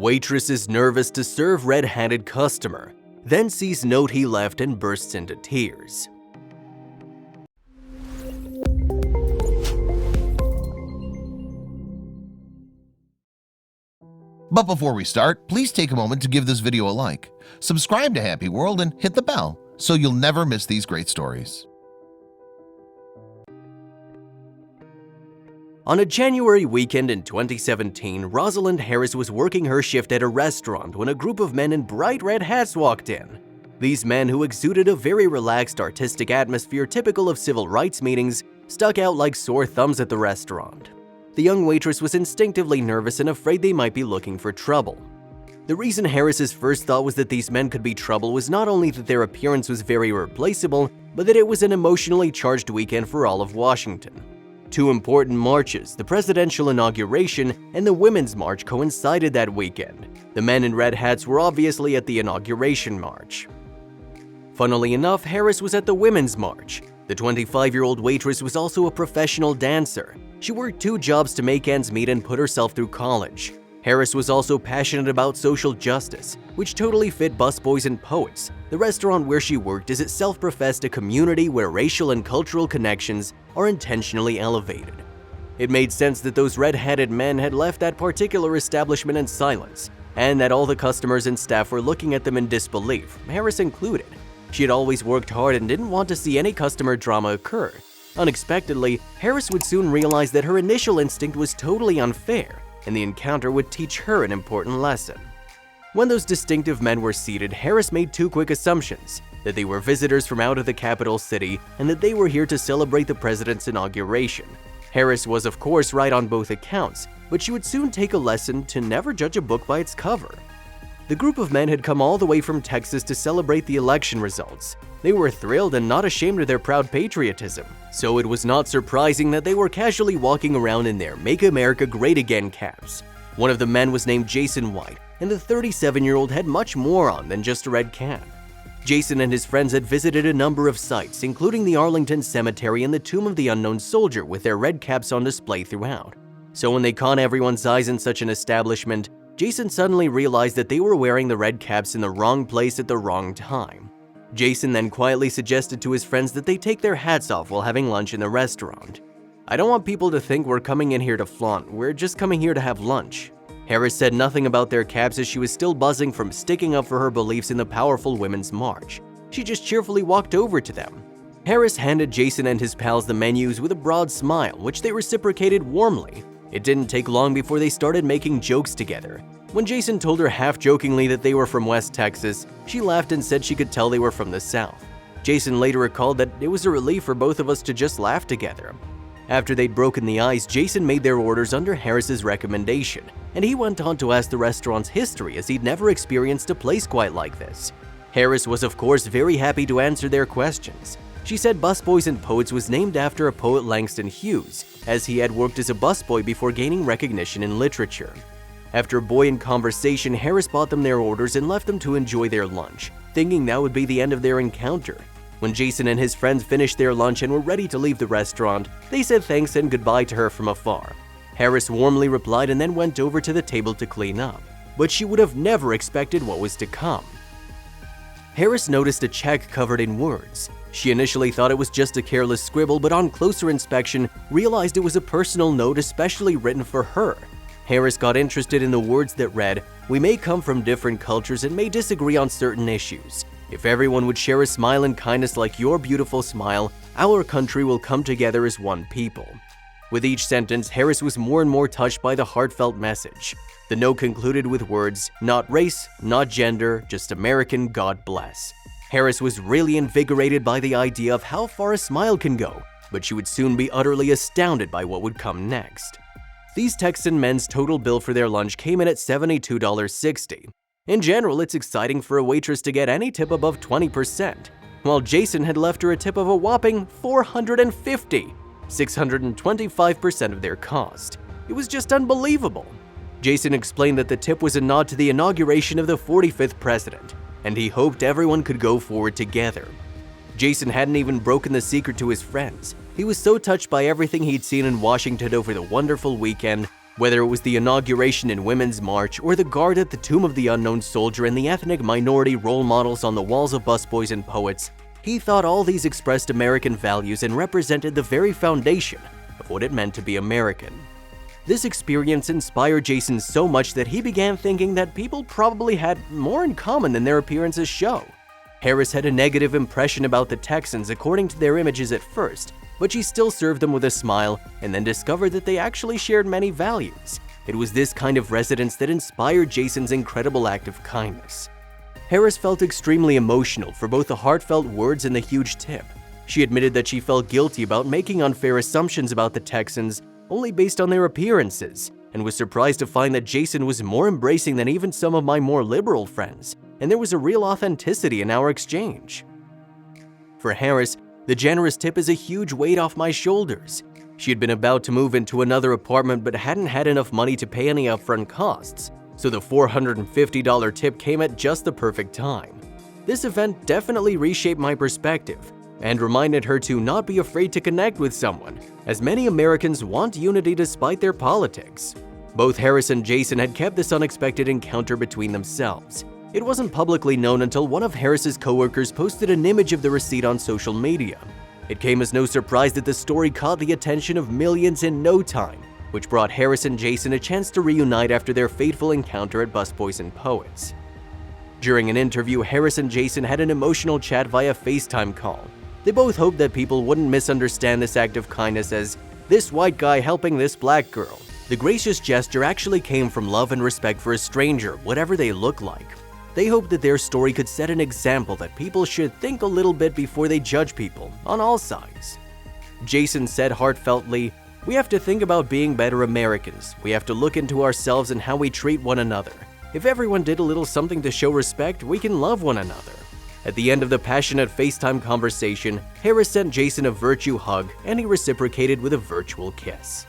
Waitress is nervous to serve red-handed customer, then sees note he left and bursts into tears. But before we start, please take a moment to give this video a like, subscribe to HappyWorld, and hit the bell so you'll never miss these great stories. On a January weekend in 2017, Rosalynd Harris was working her shift at a restaurant when a group of men in bright red hats walked in. These men, who exuded a very relaxed, artistic atmosphere typical of civil rights meetings, stuck out like sore thumbs at the restaurant. The young waitress was instinctively nervous and afraid they might be looking for trouble. The reason Harris's first thought was that these men could be trouble was not only that their appearance was very irreplaceable, but that it was an emotionally charged weekend for all of Washington. Two important marches, the presidential inauguration and the Women's March, coincided that weekend. The men in red hats were obviously at the inauguration march. Funnily enough, Harris was at the Women's March. The 25-year-old waitress was also a professional dancer. She worked 2 jobs to make ends meet and put herself through college. Harris was also passionate about social justice, which totally fit busboys and poets. The restaurant where she worked is itself professed a community where racial and cultural connections are intentionally elevated. It made sense that those red-hatted men had left that particular establishment in silence, and that all the customers and staff were looking at them in disbelief, Harris included. She had always worked hard and didn't want to see any customer drama occur. Unexpectedly, Harris would soon realize that her initial instinct was totally unfair, and the encounter would teach her an important lesson. When those distinctive men were seated, Harris made 2 quick assumptions: that they were visitors from out of the capital city and that they were here to celebrate the president's inauguration. Harris was of course right on both accounts, but she would soon take a lesson to never judge a book by its cover. The group of men had come all the way from Texas to celebrate the election results. They were thrilled and not ashamed of their proud patriotism, so it was not surprising that they were casually walking around in their Make America Great Again caps. One of the men was named Jason White, and the 37-year-old had much more on than just a red cap. Jason and his friends had visited a number of sites, including the Arlington Cemetery and the Tomb of the Unknown Soldier, with their red caps on display throughout. So when they caught everyone's eyes in such an establishment, Jason suddenly realized that they were wearing the red caps in the wrong place at the wrong time. Jason then quietly suggested to his friends that they take their hats off while having lunch in the restaurant. "I don't want people to think we're coming in here to flaunt, we're just coming here to have lunch." Harris said nothing about their caps as she was still buzzing from sticking up for her beliefs in the powerful Women's March. She just cheerfully walked over to them. Harris handed Jason and his pals the menus with a broad smile, which they reciprocated warmly. It didn't take long before they started making jokes together. When Jason told her half-jokingly that they were from West Texas, she laughed and said she could tell they were from the South. Jason later recalled that it was a relief for both of us to just laugh together. After they'd broken the ice, Jason made their orders under Harris's recommendation, and he went on to ask the restaurant's history as he'd never experienced a place quite like this. Harris was of course very happy to answer their questions. She said Busboys and Poets was named after a poet Langston Hughes, as he had worked as a busboy before gaining recognition in literature. After a buoyant conversation, Harris bought them their orders and left them to enjoy their lunch, thinking that would be the end of their encounter. When Jason and his friends finished their lunch and were ready to leave the restaurant, they said thanks and goodbye to her from afar. Harris warmly replied and then went over to the table to clean up, but she would have never expected what was to come. Harris noticed a check covered in words. She initially thought it was just a careless scribble, but on closer inspection, realized it was a personal note especially written for her. Harris got interested in the words that read, "We may come from different cultures and may disagree on certain issues. If everyone would share a smile and kindness like your beautiful smile, our country will come together as one people." With each sentence, Harris was more and more touched by the heartfelt message. The note concluded with words, "Not race, not gender, just American, God bless." Harris was really invigorated by the idea of how far a smile can go, but she would soon be utterly astounded by what would come next. These Texan men's total bill for their lunch came in at $72.60. In general, it's exciting for a waitress to get any tip above 20%, while Jason had left her a tip of a whopping $450, 625% of their cost. It was just unbelievable. Jason explained that the tip was a nod to the inauguration of the 45th president, and he hoped everyone could go forward together. Jason hadn't even broken the secret to his friends. He was so touched by everything he'd seen in Washington over the wonderful weekend Whether it was the inauguration in Women's March or the guard at the Tomb of the Unknown Soldier and the ethnic minority role models on the walls of busboys and poets, he thought all these expressed American values and represented the very foundation of what it meant to be American. This experience inspired Jason so much that he began thinking that people probably had more in common than their appearances show. Harris had a negative impression about the Texans according to their images at first, but she still served them with a smile and then discovered that they actually shared many values. It was this kind of resonance that inspired Jason's incredible act of kindness. Harris felt extremely emotional for both the heartfelt words and the huge tip. She admitted that she felt guilty about making unfair assumptions about the Texans only based on their appearances, and was surprised to find that Jason was more embracing than even some of my more liberal friends, and there was a real authenticity in our exchange. For Harris, the generous tip is a huge weight off my shoulders. She had been about to move into another apartment but hadn't had enough money to pay any upfront costs, so the $450 tip came at just the perfect time. This event definitely reshaped my perspective and reminded her to not be afraid to connect with someone, as many Americans want unity despite their politics. Both Harris and Jason had kept this unexpected encounter between themselves. It wasn't publicly known until one of Harris's coworkers posted an image of the receipt on social media. It came as no surprise that the story caught the attention of millions in no time, which brought Harris and Jason a chance to reunite after their fateful encounter at Busboys and Poets. During an interview, Harris and Jason had an emotional chat via FaceTime call. They both hoped that people wouldn't misunderstand this act of kindness as this white guy helping this black girl. The gracious gesture actually came from love and respect for a stranger, whatever they look like. They hoped that their story could set an example that people should think a little bit before they judge people, on all sides. Jason said heartfeltly, "We have to think about being better Americans. We have to look into ourselves and how we treat one another. If everyone did a little something to show respect, we can love one another." At the end of the passionate FaceTime conversation, Harris sent Jason a virtue hug and he reciprocated with a virtual kiss.